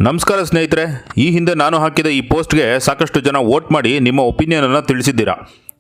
ನಮಸ್ಕಾರ ಸ್ನೇಹಿತರೆ, ಈ ಹಿಂದೆ ನಾನು ಹಾಕಿದ ಈ ಪೋಸ್ಟ್ಗೆ ಸಾಕಷ್ಟು ಜನ ವೋಟ್ ಮಾಡಿ ನಿಮ್ಮ ಒಪಿನಿಯನ್ ಅನ್ನು ತಿಳಿಸಿದ್ದೀರಾ.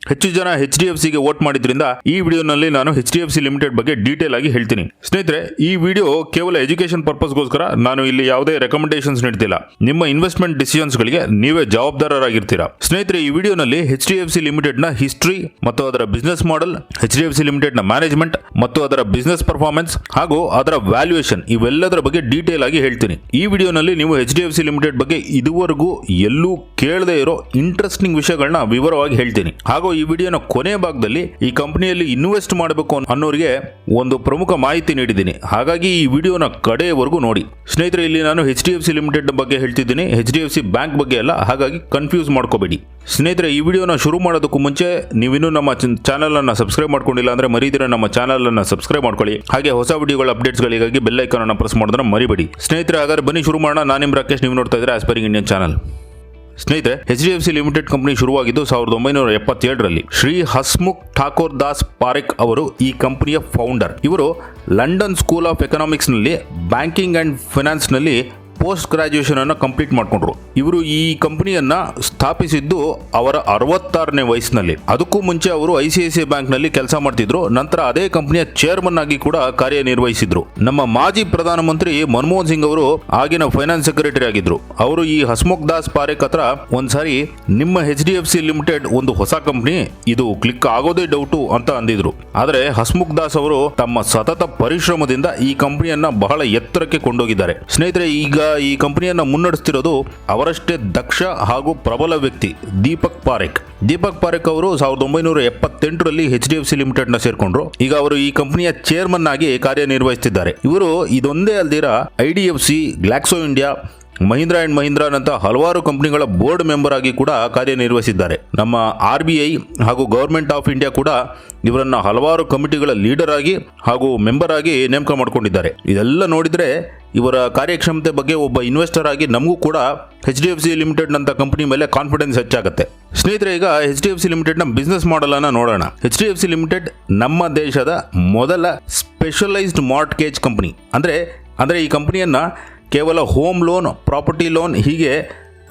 ಹೆಚ್ಚು ಜನ HDFCಗೆ ವೋಟ್ ಮಾಡಿದ್ರಿಂದ ಈ ವಿಡಿಯೋನಲ್ಲಿ ನಾನು HDFC ಲಿಮಿಟೆಡ್ ಬಗ್ಗೆ ಡೀಟೇಲ್ ಆಗಿ ಹೇಳ್ತೀನಿ. ಸ್ನೇಹಿತರೆ, ಈ ವಿಡಿಯೋ ಕೇವಲ ಎಜುಕೇಶನ್ ಪರ್ಪಸ್ಗೋಸ್ಕರ, ನಾನು ಇಲ್ಲಿ ಯಾವುದೇ ರೆಕಮೆಂಡೇಶನ್ಸ್ ನೀಡ್ತಿಲ್ಲ. ನಿಮ್ಮ ಇನ್ವೆಸ್ಟ್ಮೆಂಟ್ ಡಿಸಿಷನ್ಸ್ಗಳಿಗೆ ನೀವೇ ಜವಾಬ್ದಾರರಾಗಿರ್ತೀರಾ. ಸ್ನೇಹಿತರೆ, ಈ ವಿಡಿಯೋನಲ್ಲಿ HDFC ಲಿಮಿಟೆಡ್ನ ಹಿಸ್ಟ್ರಿ ಮತ್ತು ಅದರ ಬಿಸ್ನೆಸ್ ಮಾಡೆಲ್, HDFC ಲಿಮಿಟೆಡ್ನ ಮ್ಯಾನೇಜ್ಮೆಂಟ್ ಮತ್ತು ಅದರ ಬಿಸ್ನೆಸ್ ಪರ್ಫಾರ್ಮೆನ್ಸ್ ಹಾಗೂ ಅದರ ವ್ಯಾಲ್ಯೂಯೇಷನ್ ಇವೆಲ್ಲದರ ಬಗ್ಗೆ ಡೀಟೇಲ್ ಆಗಿ ಹೇಳ್ತೀನಿ. ಈ ವಿಡಿಯೋನಲ್ಲಿ ನೀವು HDFC ಲಿಮಿಟೆಡ್ ಬಗ್ಗೆ ಇದುವರೆಗೂ ಎಲ್ಲೂ ಕೇಳದೇ ಇರೋ ಇಂಟ್ರೆಸ್ಟಿಂಗ್ ವಿಷಯಗಳನ್ನ ವಿವರವಾಗಿ ಹೇಳ್ತೀನಿ. ಹಾಗೂ ಈ ವಿಡಿಯೋನ ಕೊನೆಯ ಭಾಗದಲ್ಲಿ ಈ ಕಂಪನಿಯಲ್ಲಿ ಇನ್ವೆಸ್ಟ್ ಮಾಡಬೇಕು ಅನ್ನೋರಿಗೆ ಒಂದು ಪ್ರಮುಖ ಮಾಹಿತಿ ನೀಡಿದ್ದೀನಿ. ಹಾಗಾಗಿ ಈ ವಿಡಿಯೋನ ಕಡೆಯವರೆಗೂ ನೋಡಿ. ಸ್ನೇಹಿತರೆ, ಇಲ್ಲಿ ನಾನು HDFC ಲಿಮಿಟೆಡ್ ಬಗ್ಗೆ ಹೇಳ್ತಿದ್ದೀನಿ, HDFC ಬ್ಯಾಂಕ್ ಬಗ್ಗೆ ಅಲ್ಲ. ಹಾಗಾಗಿ ಕನ್ಫ್ಯೂಸ್ ಮಾಡ್ಕೋಬೇಡಿ. ಸ್ನೇಹಿತರೆ, ಈ ವಿಡಿಯೋನ ಶುರು ಮಾಡೋದಕ್ಕೂ ಮುಂಚೆ ನೀವಿನ್ನೂ ನಮ್ಮ ಚಾನಲ್ ಅನ್ನು ಸಬ್ಸ್ಕ್ರೈಬ್ ಮಾಡ್ಕೊಂಡಿಲ್ಲ ಅಂದ್ರೆ ಮರಿದಿರ ನಮ್ಮ ಚಾನಲ್ ಅನ್ನು ಸಬ್ಸ್ಕ್ರೈಬ್ ಮಾಡ್ಕೊಳ್ಳಿ. ಹಾಗೆ ಹೊಸ ವಿಡಿಯೋಗಳ ಅಪ್ಡೇಟ್ಸ್ಗಳಿಗಾಗಿ ಬೆಲ್ ಐಕಾನ್ ಅನ್ನು ಪ್ರೆಸ್ ಮಾಡೋದನ್ನ ಮರಿಬೇಡಿ. ಸ್ನೇಹಿತರೆ, ಹಾಗಾದ್ರೆ ಬನ್ನಿ ಶುರು ಮಾಡೋಣ. ನಾನು ನಿಮ್ಮ ರಾಕೇಶ್, ನೀವು ನೋಡ್ತಾ ಇದ್ರೆ ಆಸ್ಪೈರಿಂಗ್ ಇಂಡಿಯನ್ ಚಾನಲ್. ಸ್ನೇಹಿತರೆ, HDFC ಲಿಮಿಟೆಡ್ ಕಂಪನಿ ಶುರುವಾಗಿದ್ದು 1977ರಲ್ಲಿ. ಶ್ರೀ ಹಸ್ಮುಖ್ ಠಾಕೂರ್ ದಾಸ್ ಪಾರೇಖ್ ಅವರು ಈ ಕಂಪನಿಯ ಫೌಂಡರ್. ಇವರು ಲಂಡನ್ ಸ್ಕೂಲ್ ಆಫ್ ಎಕನಾಮಿಕ್ಸ್ ನಲ್ಲಿ ಬ್ಯಾಂಕಿಂಗ್ ಅಂಡ್ ಫೈನಾನ್ಸ್ ನಲ್ಲಿ ಪೋಸ್ಟ್ ಗ್ರಾಜುಯೇಷನ್ ಅನ್ನು ಕಂಪ್ಲೀಟ್ ಮಾಡಿಕೊಂಡ್ರು. ಇವರು ಈ ಕಂಪನಿಯನ್ನ ಸ್ಥಾಪಿಸಿದ್ದು ಅವರ 66ನೇ ವಯಸ್ಸಿನಲ್ಲಿ. ಅದಕ್ಕೂ ಮುಂಚೆ ಅವರು ICICI ಬ್ಯಾಂಕ್ ನಲ್ಲಿ ಕೆಲಸ ಮಾಡ್ತಿದ್ರು. ನಂತರ ಅದೇ ಕಂಪನಿಯ ಚೇರ್ಮನ್ ಆಗಿ ಕೂಡ ಕಾರ್ಯನಿರ್ವಹಿಸಿದ್ರು. ನಮ್ಮ ಮಾಜಿ ಪ್ರಧಾನಮಂತ್ರಿ ಮನಮೋಹನ್ ಸಿಂಗ್ ಅವರು ಆಗಿನ ಫೈನಾನ್ಸ್ ಸೆಕ್ರೆಟರಿ ಆಗಿದ್ರು. ಅವರು ಈ ಹಸ್ಮುಖ್ ದಾಸ್ ಪಾರೇಖ್ ಹತ್ರ ಒಂದ್ಸಾರಿ ನಿಮ್ಮ HDFC ಲಿಮಿಟೆಡ್ ಒಂದು ಹೊಸ ಕಂಪನಿ, ಇದು ಕ್ಲಿಕ್ ಆಗೋದೇ ಡೌಟು ಅಂತ ಅಂದಿದ್ರು. ಆದರೆ ಹಸ್ಮುಖ್ ದಾಸ್ ಅವರು ತಮ್ಮ ಸತತ ಪರಿಶ್ರಮದಿಂದ ಈ ಕಂಪನಿಯನ್ನ ಬಹಳ ಎತ್ತರಕ್ಕೆ ಕೊಂಡೋಗಿದ್ದಾರೆ. ಸ್ನೇಹಿತರೆ, ಈಗ ಈ ಕಂಪನಿಯನ್ನ ಮುನ್ನಡೆಸ್ತಿರೋದು ಅವರಷ್ಟೇ ದಕ್ಷ ಹಾಗೂ ಪ್ರಬಲ ವ್ಯಕ್ತಿ ದೀಪಕ್ ಪಾರೇಖ್ ಅವರು 1978ರಲ್ಲಿ HDFC ಲಿಮಿಟೆಡ್ ನ ಸೇರ್ಕೊಂಡ್ರು. ಈಗ ಅವರು ಈ ಕಂಪನಿಯ ಚೇರ್ಮನ್ ಆಗಿ ಕಾರ್ಯನಿರ್ವಹಿಸುತ್ತಿದ್ದಾರೆ. ಇವರು ಇದೊಂದೇ ಅಲ್ದಿರ IDFC, ಗ್ಲಾಕ್ಸೋ ಇಂಡಿಯಾ, ಮಹೀಂದ್ರಾ ಅಂಡ್ ಮಹೀಂದ್ರಾನಂತ ಹಲವಾರು ಕಂಪನಿಗಳ ಬೋರ್ಡ್ ಮೆಂಬರ್ ಆಗಿ ಕೂಡ ಕಾರ್ಯನಿರ್ವಹಿಸಿದ್ದಾರೆ. ನಮ್ಮ RBI ಹಾಗೂ ಗವರ್ಮೆಂಟ್ ಆಫ್ ಇಂಡಿಯಾ ಕೂಡ ಇವರನ್ನ ಹಲವಾರು ಕಮಿಟಿಗಳ ಲೀಡರ್ ಆಗಿ ಹಾಗೂ ಮೆಂಬರ್ ಆಗಿ ನೇಮಕ ಮಾಡಿಕೊಂಡಿದ್ದಾರೆ. ಇದೆಲ್ಲ ನೋಡಿದ್ರೆ ಇವರ ಕಾರ್ಯಕ್ಷಮತೆ ಬಗ್ಗೆ ಒಬ್ಬ ಇನ್ವೆಸ್ಟರ್ ಆಗಿ ನಮಗೂ ಕೂಡ HDFC ಲಿಮಿಟೆಡ್ ನಂತ ಕಂಪನಿ ಮೇಲೆ ಕಾನ್ಫಿಡೆನ್ಸ್ ಹೆಚ್ಚಾಗುತ್ತೆ. ಸ್ನೇಹಿತರೆ, ಈಗ HDFC ಲಿಮಿಟೆಡ್ ನ ಬಿಸ್ನೆಸ್ ಮಾಡೆಲ್ ಅನ್ನ ನೋಡೋಣ. HDFC ಲಿಮಿಟೆಡ್ ನಮ್ಮ ದೇಶದ ಮೊದಲ ಸ್ಪೆಷಲೈಸ್ಡ್ ಮಾರ್ಟ್ಗೇಜ್ ಕಂಪನಿ. ಅಂದ್ರೆ ಈ ಕಂಪನಿಯನ್ನ ಕೇವಲ ಹೋಮ್ ಲೋನ್, ಪ್ರಾಪರ್ಟಿ ಲೋನ್, ಹೀಗೆ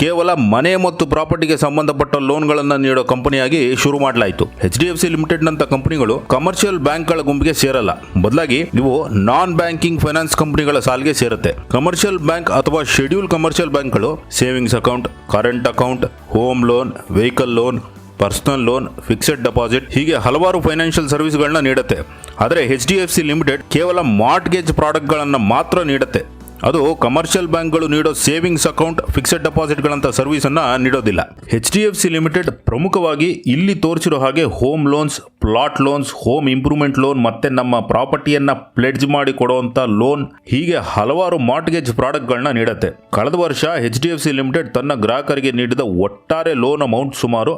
ಕೇವಲ ಮನೆ ಮತ್ತು ಪ್ರಾಪರ್ಟಿಗೆ ಸಂಬಂಧಪಟ್ಟ ಲೋನ್ಗಳನ್ನು ನೀಡೋ ಕಂಪನಿಯಾಗಿ ಶುರು ಮಾಡಲಾಯಿತು. HDFC ಲಿಮಿಟೆಡ್ ನಂತ ಕಂಪನಿಗಳು ಕಮರ್ಷಿಯಲ್ ಬ್ಯಾಂಕ್ಗಳ ಗುಂಪಿಗೆ ಸೇರಲ್ಲ. ಬದಲಾಗಿ ಇವು ನಾನ್ ಬ್ಯಾಂಕಿಂಗ್ ಫೈನಾನ್ಸ್ ಕಂಪನಿಗಳ ಸಾಲಿಗೆ ಸೇರುತ್ತೆ. ಕಮರ್ಷಿಯಲ್ ಬ್ಯಾಂಕ್ ಅಥವಾ ಶೆಡ್ಯೂಲ್ ಕಮರ್ಷಿಯಲ್ ಬ್ಯಾಂಕ್ಗಳು savings account, current account, home loan, vehicle loan, personal loan, fixed deposit, ಹೀಗೆ ಹಲವಾರು ಫೈನಾನ್ಷಿಯಲ್ ಸರ್ವಿಸ್ಗಳನ್ನ ನೀಡುತ್ತೆ. ಆದರೆ HDFC ಲಿಮಿಟೆಡ್ ಕೇವಲ ಮಾರ್ಟ್ಗೇಜ್ ಪ್ರಾಡಕ್ಟ್ಗಳನ್ನು ಮಾತ್ರ ನೀಡುತ್ತೆ. ಅದು ಕಮರ್ಷಿಯಲ್ ಬ್ಯಾಂಕ್ಗಳು ನೀಡೋ ಸೇವಿಂಗ್ಸ್ ಅಕೌಂಟ್, ಫಿಕ್ಸೆಡ್ ಡೆಪಾಸಿಟ್ಗಳಂತ ಸರ್ವಿಸ್ ಅನ್ನ ನೀಡೋದಿಲ್ಲ. HDFC ಲಿಮಿಟೆಡ್ ಪ್ರಮುಖವಾಗಿ ಇಲ್ಲಿ ತೋರಿಸಿರೋ ಹಾಗೆ home loans, plot loans, home improvement loan, ಮತ್ತೆ ನಮ್ಮ ಪ್ರಾಪರ್ಟಿಯನ್ನ ಪ್ಲೆಡ್ಜ್ ಮಾಡಿ ಕೊಡುವಂತ ಲೋನ್, ಹೀಗೆ ಹಲವಾರು ಮಾರ್ಟ್ಗೇಜ್ ಪ್ರಾಡಕ್ಟ್ಗಳನ್ನ ನೀಡುತ್ತೆ. ಕಳೆದ ವರ್ಷ HDFC ಲಿಮಿಟೆಡ್ ತನ್ನ ಗ್ರಾಹಕರಿಗೆ ನೀಡಿದ ಒಟ್ಟಾರೆ ಲೋನ್ ಅಮೌಂಟ್ ಸುಮಾರು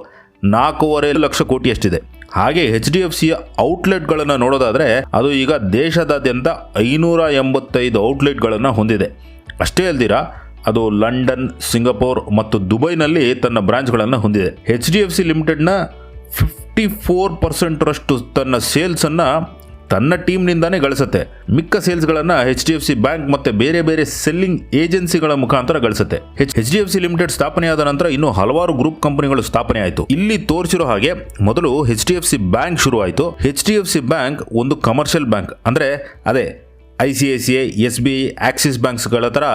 4.5 ಲಕ್ಷ ಕೋಟಿಯಷ್ಟಿದೆ. ಹಾಗೆ HDFCಯ ಔಟ್ಲೆಟ್ಗಳನ್ನು ನೋಡೋದಾದರೆ ಅದು ಈಗ ದೇಶದಾದ್ಯಂತ 585 ಔಟ್ಲೆಟ್ಗಳನ್ನು ಹೊಂದಿದೆ. ಅಷ್ಟೇ ಅಲ್ದಿರ ಅದು ಲಂಡನ್, ಸಿಂಗಪೂರ್ ಮತ್ತು ದುಬೈನಲ್ಲಿ ತನ್ನ ಬ್ರಾಂಚ್ಗಳನ್ನು ಹೊಂದಿದೆ. HDFC ಲಿಮಿಟೆಡ್ನ 54% ತನ್ನ ಸೇಲ್ಸನ್ನು ತನ್ನ ಟೀಮ್ನಿಂದಾನೇ ಗಳಿಸುತ್ತೆ. ಮಿಕ್ಕ ಸೇಲ್ಸ್ಗಳನ್ನು HDFC ಬ್ಯಾಂಕ್ ಮತ್ತೆ ಬೇರೆ ಬೇರೆ ಸೆಲ್ಲಿಂಗ್ ಏಜೆನ್ಸಿಗಳ ಮುಖಾಂತರ ಗಳಿಸುತ್ತೆ. HDFC ಲಿಮಿಟೆಡ್ ಸ್ಥಾಪನೆಯಾದ ನಂತರ ಇನ್ನು ಹಲವಾರು ಗ್ರೂಪ್ ಕಂಪನಿಗಳು ಸ್ಥಾಪನೆ ಆಯಿತು. ಇಲ್ಲಿ ತೋರಿಸಿರೋ ಹಾಗೆ ಮೊದಲು HDFC ಬ್ಯಾಂಕ್ ಶುರು ಆಯಿತು. HDFC ಬ್ಯಾಂಕ್ ಒಂದು ಕಮರ್ಷಿಯಲ್ ಬ್ಯಾಂಕ್, ಅಂದ್ರೆ ಅದೇ ICICI, SBI, ಆಕ್ಸಿಸ್ ಬ್ಯಾಂಕ್ಸ್ಗಳ ತರ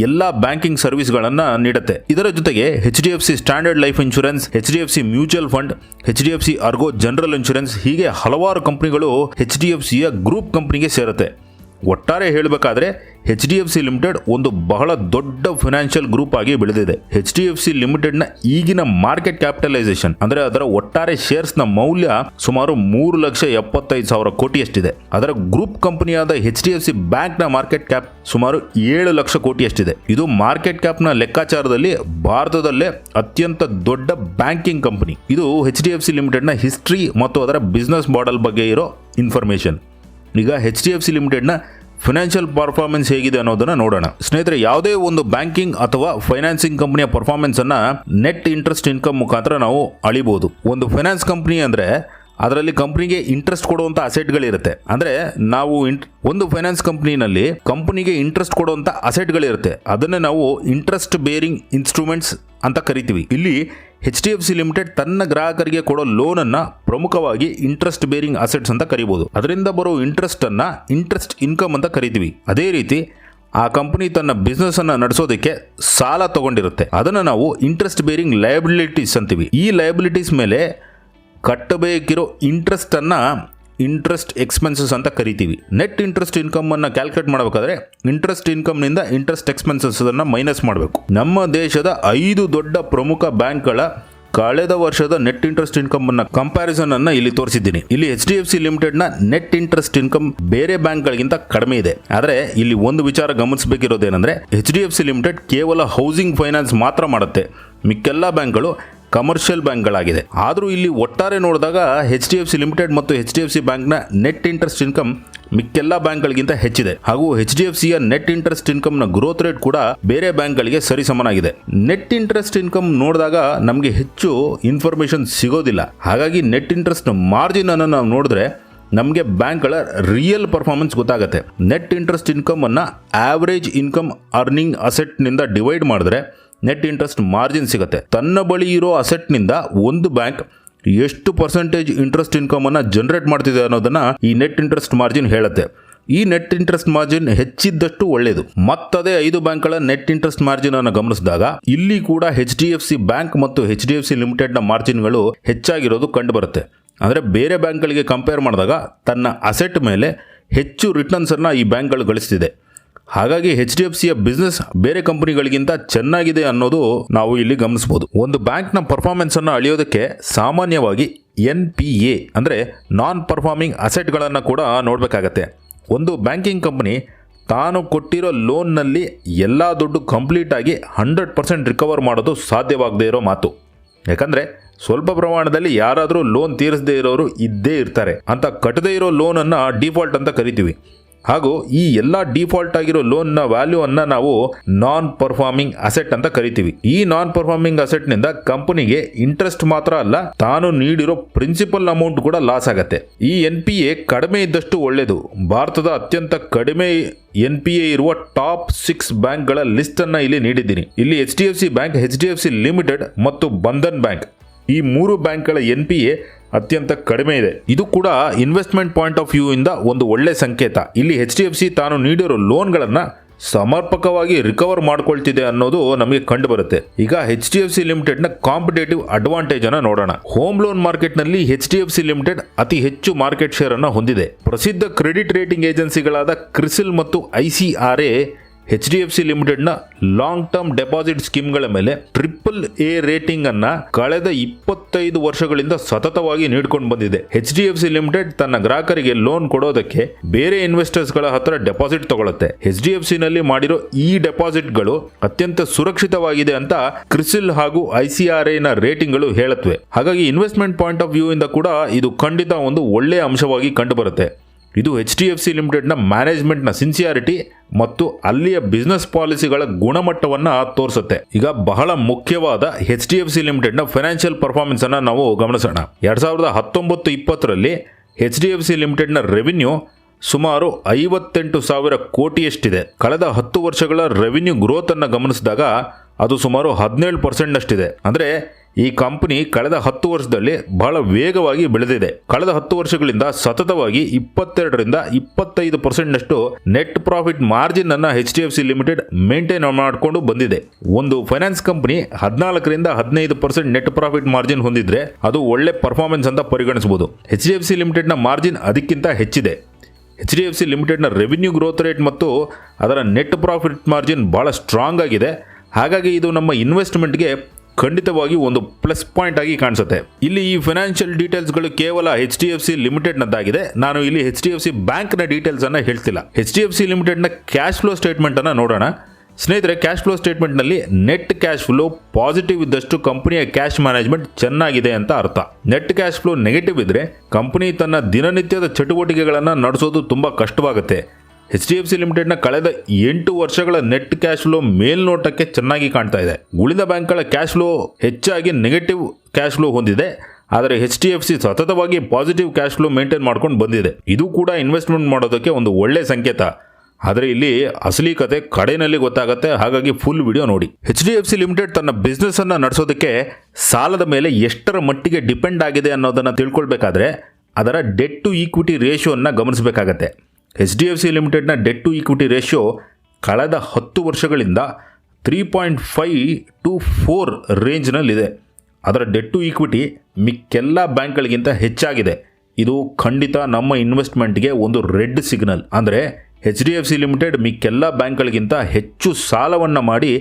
ಎಲ್ಲ ಬ್ಯಾಂಕಿಂಗ್ ಸರ್ವಿಸ್ಗಳನ್ನು ನೀಡುತ್ತೆ. ಇದರ ಜೊತೆಗೆ HDFC standard life insurance, HDFC mutual fund, HDFC Ergo general insurance, ಹೀಗೆ ಹಲವಾರು ಕಂಪನಿಗಳು HDFCಯ ಗ್ರೂಪ್ ಕಂಪನಿಗೆ ಸೇರುತ್ತೆ. ಒಟ್ಟಾರೆ ಹೇಳಬೇಕಾದ್ರೆ HDFC ಲಿಮಿಟೆಡ್ ಒಂದು ಬಹಳ ದೊಡ್ಡ ಫೈನಾನ್ಷಿಯಲ್ ಗ್ರೂಪ್ ಆಗಿ ಬೆಳೆದಿದೆ. HDFC ಲಿಮಿಟೆಡ್ನ ಈಗಿನ ಮಾರ್ಕೆಟ್ ಕ್ಯಾಪಿಟಲೈಸೇಷನ್, ಅಂದ್ರೆ ಅದರ ಒಟ್ಟಾರೆ ಶೇರ್ಸ್ನ ಮೌಲ್ಯ ಸುಮಾರು 3,75,000 ಕೋಟಿಯಷ್ಟಿದೆ. ಅದರ ಗ್ರೂಪ್ ಕಂಪನಿಯಾದ HDFC ಬ್ಯಾಂಕ್ನ ಮಾರ್ಕೆಟ್ ಕ್ಯಾಪ್ ಸುಮಾರು 7 ಲಕ್ಷ ಕೋಟಿಯಷ್ಟಿದೆ. ಇದು ಮಾರ್ಕೆಟ್ ಕ್ಯಾಪ್ನ ಲೆಕ್ಕಾಚಾರದಲ್ಲಿ ಭಾರತದಲ್ಲೇ ಅತ್ಯಂತ ದೊಡ್ಡ ಬ್ಯಾಂಕಿಂಗ್ ಕಂಪನಿ. ಇದು HDFC ಲಿಮಿಟೆಡ್ನ ಹಿಸ್ಟ್ರಿ ಮತ್ತು ಅದರ ಬಿಸ್ನೆಸ್ ಮಾಡೆಲ್ ಬಗ್ಗೆ ಇರೋ ಇನ್ಫಾರ್ಮೇಶನ್. ಈಗ HDFC ಲಿಮಿಟೆಡ್ನ ಫೈನಾನ್ಷಿಯಲ್ ಪರ್ಫಾರ್ಮೆನ್ಸ್ ಹೇಗಿದೆ ಅನ್ನೋದನ್ನ ನೋಡೋಣ. ಸ್ನೇಹಿತರೆ, ಯಾವುದೇ ಒಂದು ಬ್ಯಾಂಕಿಂಗ್ ಅಥವಾ ಫೈನಾನ್ಸಿಂಗ್ ಕಂಪನಿಯ ಪರ್ಫಾರ್ಮೆನ್ಸ್ ಅನ್ನ ನೆಟ್ ಇಂಟ್ರೆಸ್ಟ್ ಇನ್ಕಮ್ ಮುಖಾಂತರ ನಾವು ಅಳಿಬಹುದು. ಒಂದು ಫೈನಾನ್ಸ್ ಕಂಪನಿ ಅಂದ್ರೆ ಅದರಲ್ಲಿ ಕಂಪ್ನಿಗೆ ಇಂಟ್ರೆಸ್ಟ್ ಕೊಡುವಂಥ ಅಸೆಟ್ಗಳಿರುತ್ತೆ. ಅಂದರೆ ನಾವು ಒಂದು ಫೈನಾನ್ಸ್ ಕಂಪ್ನಿನಲ್ಲಿ ಕಂಪ್ನಿಗೆ ಇಂಟ್ರೆಸ್ಟ್ ಕೊಡುವಂಥ ಅಸೆಟ್ಗಳಿರುತ್ತೆ. ಅದನ್ನೇ ನಾವು ಇಂಟ್ರೆಸ್ಟ್ ಬೇರಿಂಗ್ ಇನ್ಸ್ಟ್ರೂಮೆಂಟ್ಸ್ ಅಂತ ಕರಿತೀವಿ. ಇಲ್ಲಿ HDFC ಲಿಮಿಟೆಡ್ ತನ್ನ ಗ್ರಾಹಕರಿಗೆ ಕೊಡೋ ಲೋನನ್ನು ಪ್ರಮುಖವಾಗಿ ಇಂಟ್ರೆಸ್ಟ್ ಬೇರಿಂಗ್ ಅಸೆಟ್ಸ್ ಅಂತ ಕರಿಬೋದು. ಅದರಿಂದ ಬರೋ ಇಂಟ್ರೆಸ್ಟನ್ನು ಇಂಟ್ರೆಸ್ಟ್ ಇನ್ಕಮ್ ಅಂತ ಕರಿತೀವಿ. ಅದೇ ರೀತಿ ಆ ಕಂಪನಿ ತನ್ನ ಬಿಸ್ನೆಸ್ ಅನ್ನು ನಡೆಸೋದಕ್ಕೆ ಸಾಲ ತಗೊಂಡಿರುತ್ತೆ, ಅದನ್ನು ನಾವು ಇಂಟ್ರೆಸ್ಟ್ ಬೇರಿಂಗ್ ಲಯಬಿಲಿಟೀಸ್ ಅಂತೀವಿ. ಈ ಲಯಬಿಲಿಟೀಸ್ ಮೇಲೆ ಕಟ್ಟಬೇಕಿರೋ ಇಂಟ್ರೆಸ್ಟನ್ನು ಇಂಟ್ರೆಸ್ಟ್ ಎಕ್ಸ್ಪೆನ್ಸಸ್ ಅಂತ ಕರಿತೀವಿ. ನೆಟ್ ಇಂಟ್ರೆಸ್ಟ್ ಇನ್ಕಮನ್ನು ಕ್ಯಾಲ್ಕುಲೇಟ್ ಮಾಡಬೇಕಾದ್ರೆ ಇಂಟ್ರೆಸ್ಟ್ ಇನ್ಕಮ್ನಿಂದ ಇಂಟ್ರೆಸ್ಟ್ ಎಕ್ಸ್ಪೆನ್ಸಸ್ಸನ್ನು ಮೈನಸ್ ಮಾಡಬೇಕು. ನಮ್ಮ ದೇಶದ 5 ದೊಡ್ಡ ಪ್ರಮುಖ ಬ್ಯಾಂಕ್ಗಳ ಕಳೆದ ವರ್ಷದ ನೆಟ್ ಇಂಟ್ರೆಸ್ಟ್ ಇನ್ಕಮ್ ಅನ್ನ ಕಂಪ್ಯಾರಿಸನ್ ಅನ್ನ ಇಲ್ಲಿ ತೋರಿಸಿದ್ದೀನಿ. ಇಲ್ಲಿ HDFC ಲಿಮಿಟೆಡ್ ನ ನೆಟ್ ಇಂಟ್ರೆಸ್ಟ್ ಇನ್ಕಮ್ ಬೇರೆ ಬ್ಯಾಂಕ್ಗಳಿಗಿಂತ ಕಡಿಮೆ ಇದೆ. ಆದರೆ ಇಲ್ಲಿ ಒಂದು ವಿಚಾರ ಗಮನಿಸಬೇಕಿರೋದೇನೆಂದ್ರೆ HDFC ಲಿಮಿಟೆಡ್ ಕೇವಲ ಹೌಸಿಂಗ್ ಫೈನಾನ್ಸ್ ಮಾತ್ರ ಮಾಡುತ್ತೆ, ಮಿಕ್ಕೆಲ್ಲ ಬ್ಯಾಂಕ್ಗಳು ಕಮರ್ಷಿಯಲ್ ಬ್ಯಾಂಕ್ಗಳಾಗಿದೆ. ಆದರೂ ಇಲ್ಲಿ ಒಟ್ಟಾರೆ ನೋಡಿದಾಗ HDFC ಲಿಮಿಟೆಡ್ ಮತ್ತು HDFC ಬ್ಯಾಂಕ್ನ ನೆಟ್ ಇಂಟ್ರೆಸ್ಟ್ ಇನ್ಕಮ್ ಮಿಕ್ಕೆಲ್ಲ ಬ್ಯಾಂಕ್ಗಳಿಗಿಂತ ಹೆಚ್ಚಿದೆ. ಹಾಗೂ HDFCಯ ನೆಟ್ ಇಂಟ್ರೆಸ್ಟ್ ಇನ್ಕಮ್ನ ಗ್ರೋತ್ ರೇಟ್ ಕೂಡ ಬೇರೆ ಬ್ಯಾಂಕ್ಗಳಿಗೆ ಸರಿಸಮನಾಗಿದೆ. ನೆಟ್ ಇಂಟ್ರೆಸ್ಟ್ ಇನ್ಕಮ್ ನೋಡಿದಾಗ ನಮಗೆ ಹೆಚ್ಚು ಇನ್ಫಾರ್ಮೇಷನ್ ಸಿಗೋದಿಲ್ಲ. ಹಾಗಾಗಿ ನೆಟ್ ಇಂಟ್ರೆಸ್ಟ್ ಮಾರ್ಜಿನ್ ಅನ್ನು ನಾವು ನೋಡಿದ್ರೆ ನಮಗೆ ಬ್ಯಾಂಕ್ಗಳ ರಿಯಲ್ ಪರ್ಫಾರ್ಮೆನ್ಸ್ ಗೊತ್ತಾಗುತ್ತೆ. ನೆಟ್ ಇಂಟ್ರೆಸ್ಟ್ ಇನ್ಕಮ್ ಅನ್ನು ಆವರೇಜ್ ಇನ್ಕಮ್ ಅರ್ನಿಂಗ್ ಅಸೆಟ್ನಿಂದ ಡಿವೈಡ್ ಮಾಡಿದ್ರೆ ನೆಟ್ ಇಂಟ್ರೆಸ್ಟ್ ಮಾರ್ಜಿನ್ ಸಿಗುತ್ತೆ. ತನ್ನ ಬಳಿ ಇರೋ ಅಸೆಟ್ನಿಂದ ಒಂದು ಬ್ಯಾಂಕ್ ಎಷ್ಟು ಪರ್ಸೆಂಟೇಜ್ ಇಂಟ್ರೆಸ್ಟ್ ಇನ್ಕಮ್ ಅನ್ನು ಜನರೇಟ್ ಮಾಡ್ತಿದೆ ಅನ್ನೋದನ್ನ ಈ ನೆಟ್ ಇಂಟ್ರೆಸ್ಟ್ ಮಾರ್ಜಿನ್ ಹೇಳುತ್ತೆ. ಈ ನೆಟ್ ಇಂಟ್ರೆಸ್ಟ್ ಮಾರ್ಜಿನ್ ಹೆಚ್ಚಿದ್ದಷ್ಟು ಒಳ್ಳೆಯದು. ಮತ್ತದೇ 5 ಬ್ಯಾಂಕ್ಗಳ ನೆಟ್ ಇಂಟ್ರೆಸ್ಟ್ ಮಾರ್ಜಿನ್ ಅನ್ನು ಗಮನಿಸಿದಾಗ ಇಲ್ಲಿ ಕೂಡ HDFC ಬ್ಯಾಂಕ್ ಮತ್ತು HDFC ಲಿಮಿಟೆಡ್ನ ಮಾರ್ಜಿನ್ಗಳು ಹೆಚ್ಚಾಗಿರೋದು ಕಂಡು ಬರುತ್ತೆ. ಅಂದರೆ ಬೇರೆ ಬ್ಯಾಂಕ್ಗಳಿಗೆ ಕಂಪೇರ್ ಮಾಡಿದಾಗ ತನ್ನ ಅಸೆಟ್ ಮೇಲೆ ಹೆಚ್ಚು ರಿಟರ್ನ್ಸ್ ಅನ್ನು ಈ ಬ್ಯಾಂಕ್ಗಳು ಗಳಿಸ್ತಿದೆ. ಹಾಗಾಗಿ HDFCಯ ಬಿಸ್ನೆಸ್ ಬೇರೆ ಕಂಪನಿಗಳಿಗಿಂತ ಚೆನ್ನಾಗಿದೆ ಅನ್ನೋದು ನಾವು ಇಲ್ಲಿ ಗಮನಿಸಬಹುದು. ಒಂದು ಬ್ಯಾಂಕ್ನ ಪರ್ಫಾರ್ಮೆನ್ಸ್ ಅನ್ನು ಅಳೆಯೋದಕ್ಕೆ ಸಾಮಾನ್ಯವಾಗಿ NPA ಅಂದರೆ ನಾನ್ ಪರ್ಫಾರ್ಮಿಂಗ್ ಅಸೆಟ್ಗಳನ್ನು ಕೂಡ ನೋಡಬೇಕಾಗತ್ತೆ. ಒಂದು ಬ್ಯಾಂಕಿಂಗ್ ಕಂಪನಿ ತಾನು ಕೊಟ್ಟಿರೋ ಲೋನ್ನಲ್ಲಿ ಎಲ್ಲ ದುಡ್ಡು ಕಂಪ್ಲೀಟ್ ಆಗಿ 100% ರಿಕವರ್ ಮಾಡೋದು ಸಾಧ್ಯವಾಗದೇ ಇರೋ ಮಾತು. ಯಾಕಂದರೆ ಸ್ವಲ್ಪ ಪ್ರಮಾಣದಲ್ಲಿ ಯಾರಾದರೂ ಲೋನ್ ತೀರಿಸದೇ ಇರೋರು ಇದ್ದೇ ಇರ್ತಾರೆ. ಅಂತ ಕಟ್ಟದೇ ಇರೋ ಲೋನನ್ನು ಡಿಫಾಲ್ಟ್ ಅಂತ ಕರಿತೀವಿ. ಹಾಗೂ ಈ ಎಲ್ಲ ಡಿಫಾಲ್ಟ್ ಆಗಿರೋ ಲೋನ್ನ ವ್ಯಾಲ್ಯೂ ಅನ್ನ ನಾವು ನಾನ್ ಪರ್ಫಾರ್ಮಿಂಗ್ ಅಸೆಟ್ ಅಂತ ಕರಿತೀವಿ. ಈ ನಾನ್ ಪರ್ಫಾರ್ಮಿಂಗ್ ಅಸೆಟ್ನಿಂದ ಕಂಪನಿಗೆ ಇಂಟ್ರೆಸ್ಟ್ ಮಾತ್ರ ಅಲ್ಲ, ತಾನು ನೀಡಿರೋ ಪ್ರಿನ್ಸಿಪಲ್ ಅಮೌಂಟ್ ಕೂಡ ಲಾಸ್ ಆಗತ್ತೆ. ಈ NPA ಕಡಿಮೆ ಇದ್ದಷ್ಟು ಒಳ್ಳೆಯದು. ಭಾರತದ ಅತ್ಯಂತ ಕಡಿಮೆ NPA ಇರುವ ಟಾಪ್ 6 ಬ್ಯಾಂಕ್ಗಳ ಲಿಸ್ಟ್ ಅನ್ನ ಇಲ್ಲಿ ನೀಡಿದ್ದೀನಿ. ಇಲ್ಲಿ HDFC ಬ್ಯಾಂಕ್, HDFC ಲಿಮಿಟೆಡ್ ಮತ್ತು ಬಂಧನ್ ಬ್ಯಾಂಕ್ ಈ 3 ಬ್ಯಾಂಕ್ಗಳ NPA ಅತ್ಯಂತ ಕಡಿಮೆ ಇದೆ. ಇದು ಕೂಡ ಇನ್ವೆಸ್ಟ್ಮೆಂಟ್ ಪಾಯಿಂಟ್ ಆಫ್ ವ್ಯೂ ಇಂದ ಒಂದು ಒಳ್ಳೆ ಸಂಕೇತ. ಇಲ್ಲಿ HDFC ತಾನು ನೀಡಿರೋ ಲೋನ್ಗಳನ್ನು ಸಮರ್ಪಕವಾಗಿ ರಿಕವರ್ ಮಾಡ್ಕೊಳ್ತಿದೆ ಅನ್ನೋದು ನಮಗೆ ಕಂಡು ಬರುತ್ತೆ. ಈಗ HDFC ಲಿಮಿಟೆಡ್ನ ಕಾಂಪಿಟೇಟಿವ್ ಅಡ್ವಾಂಟೇಜ್ ಅನ್ನು ನೋಡೋಣ. ಹೋಮ್ ಲೋನ್ ಮಾರ್ಕೆಟ್ನಲ್ಲಿ HDFC ಲಿಮಿಟೆಡ್ ಅತಿ ಹೆಚ್ಚು ಮಾರ್ಕೆಟ್ ಶೇರ್ ಅನ್ನು ಹೊಂದಿದೆ. ಪ್ರಸಿದ್ಧ ಕ್ರೆಡಿಟ್ ರೇಟಿಂಗ್ ಏಜೆನ್ಸಿಗಳಾದ ಕ್ರಿಸಿಲ್ ಮತ್ತು ICRA HDFC ಲಿಮಿಟೆಡ್ನ ಲಾಂಗ್ ಟರ್ಮ್ ಡೆಪಾಸಿಟ್ ಸ್ಕೀಮ್ಗಳ ಮೇಲೆ AAA ರೇಟಿಂಗ್ ಅನ್ನ ಕಳೆದ 25 ವರ್ಷಗಳಿಂದ ಸತತವಾಗಿ ನೀಡಿಕೊಂಡು ಬಂದಿದೆ. HDFC ಲಿಮಿಟೆಡ್ ತನ್ನ ಗ್ರಾಹಕರಿಗೆ ಲೋನ್ ಕೊಡೋದಕ್ಕೆ ಬೇರೆ ಇನ್ವೆಸ್ಟರ್ಸ್ಗಳ ಹತ್ರ ಡೆಪಾಸಿಟ್ ತಗೊಳುತ್ತೆ. HDFC ನಲ್ಲಿ ಮಾಡಿರೋ ಈ ಡೆಪಾಸಿಟ್ಗಳು ಅತ್ಯಂತ ಸುರಕ್ಷಿತವಾಗಿದೆ ಅಂತ ಕ್ರಿಸಿಲ್ ಹಾಗೂ ICRA ನ ರೇಟಿಂಗ್ಗಳು ಹೇಳುತ್ತವೆ. ಹಾಗಾಗಿ ಇನ್ವೆಸ್ಟ್ಮೆಂಟ್ ಪಾಯಿಂಟ್ ಆಫ್ ವ್ಯೂ ಇಂದ ಕೂಡ ಇದು ಖಂಡಿತ ಒಂದು ಒಳ್ಳೆಯ ಅಂಶವಾಗಿ ಕಂಡು ಬರುತ್ತೆ. ಇದು HDFC ಲಿಮಿಟೆಡ್ನ ಮ್ಯಾನೇಜ್ಮೆಂಟ್ನ ಸಿನ್ಸಿಯಾರಿಟಿ ಮತ್ತು ಅಲ್ಲಿಯ ಬಿಸ್ನೆಸ್ ಪಾಲಿಸಿಗಳ ಗುಣಮಟ್ಟವನ್ನು ತೋರಿಸುತ್ತೆ. ಈಗ ಬಹಳ ಮುಖ್ಯವಾದ HDFC ಲಿಮಿಟೆಡ್ನ ಫೈನಾನ್ಷಿಯಲ್ ಪರ್ಫಾರ್ಮೆನ್ಸ್ ಅನ್ನು ನಾವು ಗಮನಿಸೋಣ. 2019-20ರಲ್ಲಿ HDFC ಲಿಮಿಟೆಡ್ನ ರೆವಿನ್ಯೂ ಸುಮಾರು 58,000 ಕೋಟಿಯಷ್ಟಿದೆ. ಕಳೆದ 10 ವರ್ಷಗಳ ರೆವಿನ್ಯೂ ಗ್ರೋತ್ ಅನ್ನು ಗಮನಿಸಿದಾಗ ಅದು ಸುಮಾರು 17% ಅಷ್ಟಿದೆ. ಅಂದರೆ ಈ ಕಂಪನಿ ಕಳೆದ 10 ವರ್ಷದಲ್ಲಿ ಬಹಳ ವೇಗವಾಗಿ ಬೆಳೆದಿದೆ. ಕಳೆದ 10 ವರ್ಷಗಳಿಂದ ಸತತವಾಗಿ 22-25% ನೆಟ್ ಪ್ರಾಫಿಟ್ ಮಾರ್ಜಿನ್ ಅನ್ನ HDFC ಲಿಮಿಟೆಡ್ ಮೇಂಟೈನ್ ಮಾಡಿಕೊಂಡು ಬಂದಿದೆ. ಒಂದು finance company 14-15% net profit margin ಹೊಂದಿದ್ರೆ ಅದು ಒಳ್ಳೆ ಪರ್ಫಾರ್ಮೆನ್ಸ್ ಅಂತ ಪರಿಗಣಿಸಬಹುದು. HDFC ಲಿಮಿಟೆಡ್ನ ಮಾರ್ಜಿನ್ ಅದಕ್ಕಿಂತ ಹೆಚ್ಚಿದೆ. HDFC ಲಿಮಿಟೆಡ್ನ ರೆವಿನ್ಯೂ ಗ್ರೋತ್ ರೇಟ್ ಮತ್ತು ಅದರ ನೆಟ್ ಪ್ರಾಫಿಟ್ ಮಾರ್ಜಿನ್ ಬಹಳ ಸ್ಟ್ರಾಂಗ್ ಆಗಿದೆ. ಹಾಗಾಗಿ ಇದು ನಮ್ಮ ಇನ್ವೆಸ್ಟ್ಮೆಂಟ್ಗೆ ಖಂಡಿತವಾಗಿ ಒಂದು ಪ್ಲಸ್ ಪಾಯಿಂಟ್ ಆಗಿ ಕಾಣಿಸುತ್ತೆ. ಇಲ್ಲಿ ಈ ಫೈನಾನ್ಷಿಯಲ್ ಡೀಟೇಲ್ಸ್ಗಳು ಕೇವಲ HDFC ಲಿಮಿಟೆಡ್ನದ್ದಾಗಿದೆ. ನಾನು ಇಲ್ಲಿ HDFC ಬ್ಯಾಂಕ್ನ ಡೀಟೇಲ್ಸ್ ಅನ್ನ ಹೇಳ್ತಿಲ್ಲ. HDFC ಲಿಮಿಟೆಡ್ನ ಕ್ಯಾಶ್ ಫ್ಲೋ ಸ್ಟೇಟ್ಮೆಂಟ್ ಅನ್ನ ನೋಡೋಣ. ಸ್ನೇಹಿತರೆ, ಕ್ಯಾಶ್ ಫ್ಲೋ ಸ್ಟೇಟ್ಮೆಂಟ್ನಲ್ಲಿ ನೆಟ್ ಕ್ಯಾಶ್ ಫ್ಲೋ ಪಾಸಿಟಿವ್ ಇದ್ದಷ್ಟು ಕಂಪನಿಯ ಕ್ಯಾಶ್ ಮ್ಯಾನೇಜ್ಮೆಂಟ್ ಚೆನ್ನಾಗಿದೆ ಅಂತ ಅರ್ಥ. ನೆಟ್ ಕ್ಯಾಶ್ ಫ್ಲೋ ನೆಗೆಟಿವ್ ಇದ್ರೆ ಕಂಪನಿ ತನ್ನ ದಿನನಿತ್ಯದ ಚಟುವಟಿಕೆಗಳನ್ನು ನಡೆಸೋದು ತುಂಬಾ ಕಷ್ಟವಾಗುತ್ತೆ. HDFC ಲಿಮಿಟೆಡ್ನ ಕಳೆದ 8 ವರ್ಷಗಳ ನೆಟ್ ಕ್ಯಾಶ್ ಫ್ಲೋ ಮೇಲ್ನೋಟಕ್ಕೆ ಚೆನ್ನಾಗಿ ಕಾಣ್ತಾ ಇದೆ. ಉಳಿದ ಬ್ಯಾಂಕ್ಗಳ ಕ್ಯಾಶ್ ಫ್ಲೋ ಹೆಚ್ಚಾಗಿ ನೆಗೆಟಿವ್ ಕ್ಯಾಶ್ ಫ್ಲೋ ಹೊಂದಿದೆ. ಆದರೆ HDFC ಸತತವಾಗಿ ಪಾಸಿಟಿವ್ ಕ್ಯಾಶ್ ಫ್ಲೋ ಮೇಂಟೈನ್ ಮಾಡ್ಕೊಂಡು ಬಂದಿದೆ. ಇದು ಕೂಡ ಇನ್ವೆಸ್ಟ್ಮೆಂಟ್ ಮಾಡೋದಕ್ಕೆ ಒಂದು ಒಳ್ಳೆ ಸಂಕೇತ. ಆದರೆ ಇಲ್ಲಿ ಅಸಲಿ ಕತೆ ಕಡೆಯಲ್ಲಿ ಗೊತ್ತಾಗುತ್ತೆ, ಹಾಗಾಗಿ ಫುಲ್ ವಿಡಿಯೋ ನೋಡಿ. HDFC ಲಿಮಿಟೆಡ್ ತನ್ನ ಬಿಸ್ನೆಸ್ ಅನ್ನು ನಡೆಸೋದಕ್ಕೆ ಸಾಲದ ಮೇಲೆ ಎಷ್ಟರ ಮಟ್ಟಿಗೆ ಡಿಪೆಂಡ್ ಆಗಿದೆ ಅನ್ನೋದನ್ನು ತಿಳ್ಕೊಳ್ಬೇಕಾದ್ರೆ ಅದರ ಡೆಟ್ ಟು ಈಕ್ವಿಟಿ ರೇಷಿಯೋವನ್ನು ಗಮನಿಸಬೇಕಾಗತ್ತೆ. HDFC ಲಿಮಿಟೆಡ್ನ ಡೆಟ್ ಟು ಈಕ್ವಿಟಿ ರೇಷಿಯೋ ಕಳೆದ 10 ವರ್ಷಗಳಿಂದ 3.5 to 4 ರೇಂಜ್ನಲ್ಲಿದೆ. ಅದರ ಡೆಟ್ ಟು ಈಕ್ವಿಟಿ ಮಿಕ್ಕೆಲ್ಲ ಬ್ಯಾಂಕ್ಗಳಿಗಿಂತ ಹೆಚ್ಚಾಗಿದೆ. ಇದು ಖಂಡಿತ ನಮ್ಮ ಇನ್ವೆಸ್ಟ್ಮೆಂಟ್ಗೆ ಒಂದು ರೆಡ್ ಸಿಗ್ನಲ್. ಅಂದರೆ HDFC ಲಿಮಿಟೆಡ್ ಮಿಕ್ಕೆಲ್ಲ ಬ್ಯಾಂಕ್ಗಳಿಗಿಂತ ಹೆಚ್ಚು ಸಾಲವನ್ನು ಮಾಡಿ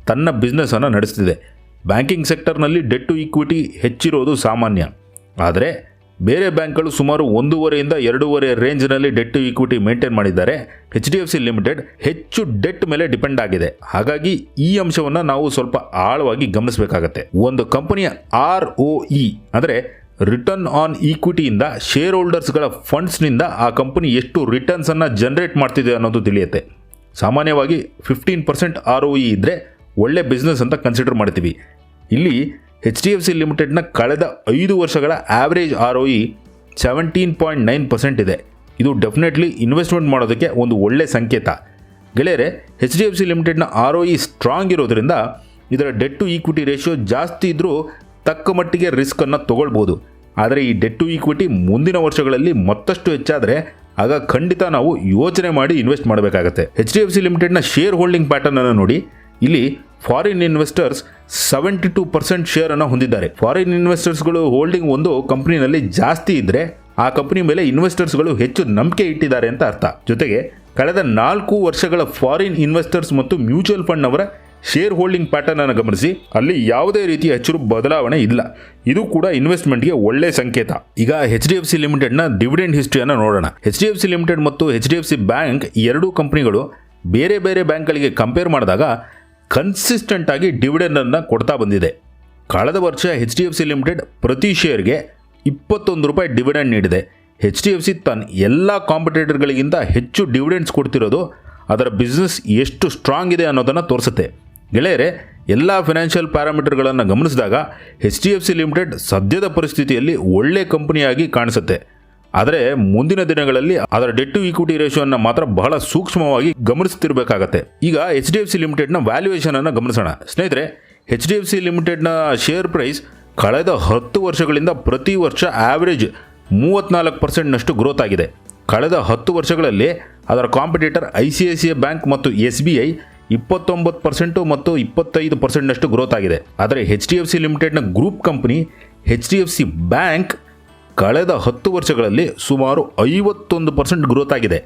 ತನ್ನ ಬಿಸ್ನೆಸ್ಸನ್ನು ನಡೆಸ್ತಿದೆ. ಬ್ಯಾಂಕಿಂಗ್ ಸೆಕ್ಟರ್ನಲ್ಲಿ ಡೆಟ್ ಟು ಈಕ್ವಿಟಿ ಹೆಚ್ಚಿರೋದು ಸಾಮಾನ್ಯ. ಆದರೆ ಬೇರೆ ಬ್ಯಾಂಕ್ಗಳು ಸುಮಾರು 1.5 to 2.5 ರೇಂಜ್ನಲ್ಲಿ ಡೆಟ್ ಟು ಈಕ್ವಿಟಿ ಮೇಂಟೈನ್ ಮಾಡಿದ್ದಾರೆ. HDFC ಲಿಮಿಟೆಡ್ ಹೆಚ್ಚು ಡೆಟ್ ಮೇಲೆ ಡಿಪೆಂಡ್ ಆಗಿದೆ. ಹಾಗಾಗಿ ಈ ಅಂಶವನ್ನು ನಾವು ಸ್ವಲ್ಪ ಆಳವಾಗಿ ಗಮನಿಸಬೇಕಾಗತ್ತೆ. ಒಂದು ಕಂಪನಿಯ ROE ಅಂದರೆ ರಿಟರ್ನ್ ಆನ್ ಈಕ್ವಿಟಿಯಿಂದ ಶೇರ್ ಹೋಲ್ಡರ್ಸ್ಗಳ ಫಂಡ್ಸ್ನಿಂದ ಆ ಕಂಪನಿ ಎಷ್ಟು ರಿಟರ್ನ್ಸನ್ನು ಜನರೇಟ್ ಮಾಡ್ತಿದೆ ಅನ್ನೋದು ತಿಳಿಯುತ್ತೆ. ಸಾಮಾನ್ಯವಾಗಿ 15% ROE ಇದ್ದರೆ ಒಳ್ಳೆ ಬಿಸ್ನೆಸ್ ಅಂತ ಕನ್ಸಿಡರ್ ಮಾಡ್ತೀವಿ. ಇಲ್ಲಿ HDFC ಲಿಮಿಟೆಡ್ನ ಕಳೆದ 5 ವರ್ಷಗಳ ಆವ್ರೇಜ್ ROE 17.9% ಇದೆ. ಇದು ಡೆಫಿನೆಟ್ಲಿ ಇನ್ವೆಸ್ಟ್ಮೆಂಟ್ ಮಾಡೋದಕ್ಕೆ ಒಂದು ಒಳ್ಳೆ ಸಂಕೇತ. ಗೆಳೆಯರೆ, HDFC ಲಿಮಿಟೆಡ್ನ ROE ಸ್ಟ್ರಾಂಗ್ ಇರೋದ್ರಿಂದ ಇದರ ಡೆಟ್ ಟು ಈಕ್ವಿಟಿ ರೇಷಿಯೋ ಜಾಸ್ತಿ ಇದ್ದರೂ ತಕ್ಕ ಮಟ್ಟಿಗೆ ರಿಸ್ಕನ್ನು ತೊಗೊಳ್ಬೋದು. ಆದರೆ ಈ ಡೆಟ್ ಟು ಈಕ್ವಿಟಿ ಮುಂದಿನ ವರ್ಷಗಳಲ್ಲಿ ಮತ್ತಷ್ಟು ಹೆಚ್ಚಾದರೆ ಆಗ ಖಂಡಿತ ನಾವು ಯೋಚನೆ ಮಾಡಿ ಇನ್ವೆಸ್ಟ್ ಮಾಡಬೇಕಾಗತ್ತೆ. HDFC ಲಿಮಿಟೆಡ್ನ ಶೇರ್ ಹೋಲ್ಡಿಂಗ್ ಪ್ಯಾಟರ್ನ್ ಅನ್ನು ನೋಡಿ. ಇಲ್ಲಿ ಫಾರಿನ್ ಇನ್ವೆಸ್ಟರ್ಸ್ 72% ಶೇರನ್ನು ಹೊಂದಿದ್ದಾರೆ. ಫಾರಿನ್ ಇನ್ವೆಸ್ಟರ್ಸ್ಗಳು ಹೋಲ್ಡಿಂಗ್ ಒಂದು ಕಂಪನಿನಲ್ಲಿ ಜಾಸ್ತಿ ಇದ್ದರೆ ಆ ಕಂಪನಿ ಮೇಲೆ ಇನ್ವೆಸ್ಟರ್ಸ್ಗಳು ಹೆಚ್ಚು ನಂಬಿಕೆ ಇಟ್ಟಿದ್ದಾರೆ ಅಂತ ಅರ್ಥ. ಜೊತೆಗೆ ಕಳೆದ 4 ವರ್ಷಗಳ ಫಾರಿನ್ ಇನ್ವೆಸ್ಟರ್ಸ್ ಮತ್ತು ಮ್ಯೂಚುವಲ್ ಫಂಡ್ ಅವರ ಶೇರ್ ಹೋಲ್ಡಿಂಗ್ ಪ್ಯಾಟರ್ನ್ ಅನ್ನು ಗಮನಿಸಿ. ಅಲ್ಲಿ ಯಾವುದೇ ರೀತಿಯ ಹೆಚ್ಚು ಬದಲಾವಣೆ ಇಲ್ಲ. ಇದು ಕೂಡ ಇನ್ವೆಸ್ಟ್ಮೆಂಟ್ಗೆ ಒಳ್ಳೆ ಸಂಕೇತ. ಈಗ HDFC ಲಿಮಿಟೆಡ್ನ ಡಿವಿಡೆಂಡ್ ಹಿಸ್ಟ್ರಿಯನ್ನು ನೋಡೋಣ. HDFC ಲಿಮಿಟೆಡ್ ಮತ್ತು HDFC ಬ್ಯಾಂಕ್ ಎರಡೂ ಕಂಪನಿಗಳು ಬೇರೆ ಬೇರೆ ಬ್ಯಾಂಕ್ಗಳಿಗೆ ಕಂಪೇರ್ ಮಾಡಿದಾಗ ಕನ್ಸಿಸ್ಟೆಂಟ್ ಆಗಿ ಡಿವಿಡೆಂಡನ್ನು ಕೊಡ್ತಾ ಬಂದಿದೆ. ಕಳೆದ ವರ್ಷ HDFC ಲಿಮಿಟೆಡ್ ಪ್ರತಿ ಶೇರ್ಗೆ 21 ರೂಪಾಯಿ ಡಿವಿಡೆಂಡ್ ನೀಡಿದೆ. HDFC ತನ್ನ ಎಲ್ಲ ಕಾಂಪಿಟೇಟರ್ಗಳಿಗಿಂತ ಹೆಚ್ಚು ಡಿವಿಡೆಂಡ್ಸ್ ಕೊಡ್ತಿರೋದು ಅದರ ಬಿಸ್ನೆಸ್ ಎಷ್ಟು ಸ್ಟ್ರಾಂಗ್ ಇದೆ ಅನ್ನೋದನ್ನು ತೋರಿಸುತ್ತೆ. ಗೆಳೆಯರೆ, ಎಲ್ಲ ಫಿನಾನ್ಷಿಯಲ್ ಪ್ಯಾರಾಮೀಟರ್ಗಳನ್ನು ಗಮನಿಸಿದಾಗ HDFC ಲಿಮಿಟೆಡ್ ಸದ್ಯದ ಪರಿಸ್ಥಿತಿಯಲ್ಲಿ ಒಳ್ಳೆ ಕಂಪನಿಯಾಗಿ ಕಾಣಿಸುತ್ತೆ. ಆದರೆ ಮುಂದಿನ ದಿನಗಳಲ್ಲಿ ಅದರ ಡೆಟ್ ಟು ಈಕ್ವಿಟಿ ರೇಷಿಯೋವನ್ನು ಮಾತ್ರ ಬಹಳ ಸೂಕ್ಷ್ಮವಾಗಿ ಗಮನಿಸ್ತಿರಬೇಕಾಗತ್ತೆ. ಈಗ HDFC ಲಿಮಿಟೆಡ್ನ ವ್ಯಾಲ್ಯೂಯೇಷನ್ ಅನ್ನು ಗಮನಿಸೋಣ. ಸ್ನೇಹಿತರೆ, HDFC ಲಿಮಿಟೆಡ್ನ ಶೇರ್ ಪ್ರೈಸ್ ಕಳೆದ 10 ವರ್ಷಗಳಿಂದ ಪ್ರತಿ ವರ್ಷ ಆವ್ರೇಜ್ 34% ಗ್ರೋತ್ ಆಗಿದೆ. ಕಳೆದ 10 ವರ್ಷಗಳಲ್ಲಿ ಅದರ ಕಾಂಪಿಟೇಟರ್ ICICI ಬ್ಯಾಂಕ್ ಮತ್ತು SBI 29% ಮತ್ತು 25% ಗ್ರೋತ್ ಆಗಿದೆ. ಆದರೆ HDFC ಲಿಮಿಟೆಡ್ನ ಗ್ರೂಪ್ ಕಂಪನಿ HDFC ಬ್ಯಾಂಕ್ ಕಳೆದ 10 ವರ್ಷಗಳಲ್ಲಿ ಸುಮಾರು 51% ಗ್ರೋತ್ ಆಗಿದೆ.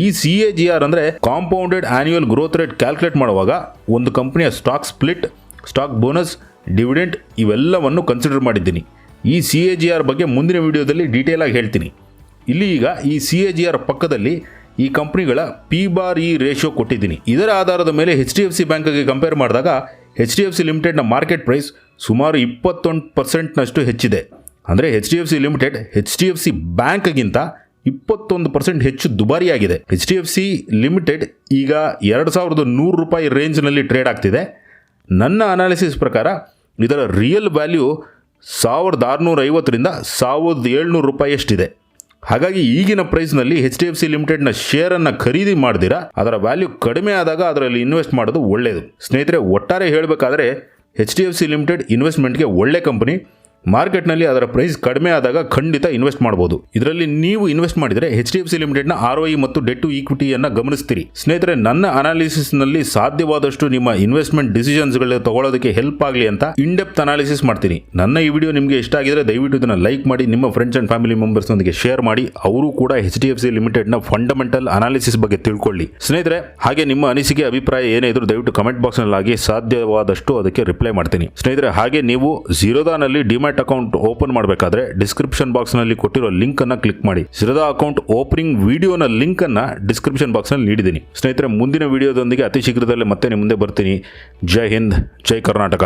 ಈ CAGR ಅಂದರೆ compounded annual growth rate calculate ಮಾಡುವಾಗ ಒಂದು ಕಂಪನಿಯ stock split, stock bonus, dividend ಇವೆಲ್ಲವನ್ನು ಕನ್ಸಿಡರ್ ಮಾಡಿದ್ದೀನಿ. ಈ CAGR ಬಗ್ಗೆ ಮುಂದಿನ ವಿಡಿಯೋದಲ್ಲಿ ಡೀಟೇಲ್ ಆಗಿ ಹೇಳ್ತೀನಿ. ಇಲ್ಲಿ ಈಗ ಈ CAGR ಪಕ್ಕದಲ್ಲಿ ಈ ಕಂಪನಿಗಳ P/E ರೇಷಿಯೋ ಕೊಟ್ಟಿದ್ದೀನಿ. ಇದರ ಆಧಾರದ ಮೇಲೆ HDFC ಬ್ಯಾಂಕ್ಗೆ ಕಂಪೇರ್ ಮಾಡಿದಾಗ HDFC ಲಿಮಿಟೆಡ್ನ ಮಾರ್ಕೆಟ್ ಪ್ರೈಸ್ ಸುಮಾರು 21% ಹೆಚ್ಚಿದೆ. ಅಂದರೆ HDFC ಲಿಮಿಟೆಡ್ HDFC ಬ್ಯಾಂಕ್ಗಿಂತ 21% ಹೆಚ್ಚು ದುಬಾರಿಯಾಗಿದೆ. HDFC ಲಿಮಿಟೆಡ್ ಈಗ 2100 ರೂಪಾಯಿ ರೇಂಜ್ನಲ್ಲಿ ಟ್ರೇಡ್ ಆಗ್ತಿದೆ. ನನ್ನ ಅನಾಲಿಸಿಸ್ ಪ್ರಕಾರ ಇದರ ರಿಯಲ್ ವ್ಯಾಲ್ಯೂ 1650 1700 ರೂಪಾಯಿಯಷ್ಟಿದೆ. ಹಾಗಾಗಿ ಈಗಿನ ಪ್ರೈಸ್ನಲ್ಲಿ HDFC ಲಿಮಿಟೆಡ್ನ ಶೇರನ್ನು ಖರೀದಿ ಮಾಡ್ದಿರಾ ಅದರ ವ್ಯಾಲ್ಯೂ ಕಡಿಮೆ ಆದಾಗ ಅದರಲ್ಲಿ ಇನ್ವೆಸ್ಟ್ ಮಾಡೋದು ಒಳ್ಳೆಯದು. ಸ್ನೇಹಿತರೆ, ಒಟ್ಟಾರೆ ಹೇಳಬೇಕಾದ್ರೆ HDFC ಲಿಮಿಟೆಡ್ ಇನ್ವೆಸ್ಟ್ಮೆಂಟ್ಗೆ ಒಳ್ಳೆ ಕಂಪನಿ. ಮಾರ್ಕೆಟ್ನಲ್ಲಿ ಅದರ ಪ್ರೈಸ್ ಕಡಿಮೆ ಆದಾಗ ಖಂಡಿತ ಇನ್ವೆಸ್ಟ್ ಮಾಡಬಹುದು. ಇದರಲ್ಲಿ ನೀವು ಇನ್ವೆಸ್ಟ್ ಮಾಡಿದರೆ HDFC ಲಿಮಿಟೆಡ್ನ ROE ಮತ್ತು ಡೆಟ್ ಟು ಈಕ್ವಿಟಿಯನ್ನು ಗಮನಿಸ್ತೀರಿ. ಸ್ನೇಹಿತರೆ, ನನ್ನ ಅನಾಲಿಸಿಸ್ನಲ್ಲಿ ಸಾಧ್ಯವಾದಷ್ಟು ನಿಮ್ಮ ಇನ್ವೆಸ್ಟ್ಮೆಂಟ್ ಡಿಸಿಷನ್ಸ್ಗಳು ತಗೊಳ್ಳೋದಕ್ಕೆ ಹೆಲ್ಪ್ ಆಗಲಿ ಅಂತ ಇನ್ ಡೆಪ್ತ್ ಅನಾಲಿಸಿಸ್ ಮಾಡ್ತೀನಿ. ನನ್ನ ಈ ವಿಡಿಯೋ ನಿಮಗೆ ಇಷ್ಟ ಆಗಿದ್ರೆ ದಯವಿಟ್ಟು ಇದನ್ನು ಲೈಕ್ ಮಾಡಿ, ನಿಮ್ಮ ಫ್ರೆಂಡ್ಸ್ ಆ್ಯಂಡ್ ಫ್ಯಾಮಿಲಿ ಮೆಂಬರ್ಸ್ನೊಂದಿಗೆ ಶೇರ್ ಮಾಡಿ. ಅವರು ಕೂಡ HDFC ಲಿಮಿಟೆಡ್ನ ಫಂಡಮೆಂಟಲ್ ಅನಾಲಿಸಿಸ್ ಬಗ್ಗೆ ತಿಳ್ಕೊಳ್ಳಿ. ಸ್ನೇಹಿತರೆ, ಹಾಗೆ ನಿಮ್ಮ ಅನಿಸಿಕೆ ಅಭಿಪ್ರಾಯ ಏನೇ ಇದ್ರೂ ದಯವಿಟ್ಟು ಕಮೆಂಟ್ ಬಾಕ್ಸ್ನಲ್ಲಿ ಆಗಿ ಸಾಧ್ಯವಾದಷ್ಟು ಅದಕ್ಕೆ ರಿಪ್ಲೈ ಮಾಡ್ತೀನಿ. ಸ್ನೇಹಿತರೆ, ಹಾಗೆ ನೀವು ಝೀರೋದಾನಲ್ಲಿ ಡಿಮ್ಯಾಟ್ ಅಕೌಂಟ್ ಓಪನ್ ಮಾಡಬೇಕಾದ್ರೆ ಡಿಸ್ಕ್ರಿಪ್ಷನ್ ಬಾಕ್ಸ್ ನಲ್ಲಿ ಕೊಟ್ಟಿರೋ ಲಿಂಕ್ ಅನ್ನು ಕ್ಲಿಕ್ ಮಾಡಿ. ಝೀರೋದಾ ಅಕೌಂಟ್ ಓಪನಿಂಗ್ ವಿಡಿಯೋನ ಲಿಂಕ್ ಅನ್ನು ಡಿಸ್ಕ್ರಿಪ್ಷನ್ ಬಾಕ್ಸ್ ನಲ್ಲಿ ನೀಡಿದ್ದೀನಿ. ಸ್ನೇಹಿತರೆ, ಮುಂದಿನ ವಿಡಿಯೋದೊಂದಿಗೆ ಅತಿ ಶೀಘ್ರದಲ್ಲೇ ಮತ್ತೆ ನಿಮ್ಮ ಮುಂದೆ ಬರ್ತೀನಿ. ಜೈ ಹಿಂದ್, ಜೈ ಕರ್ನಾಟಕ.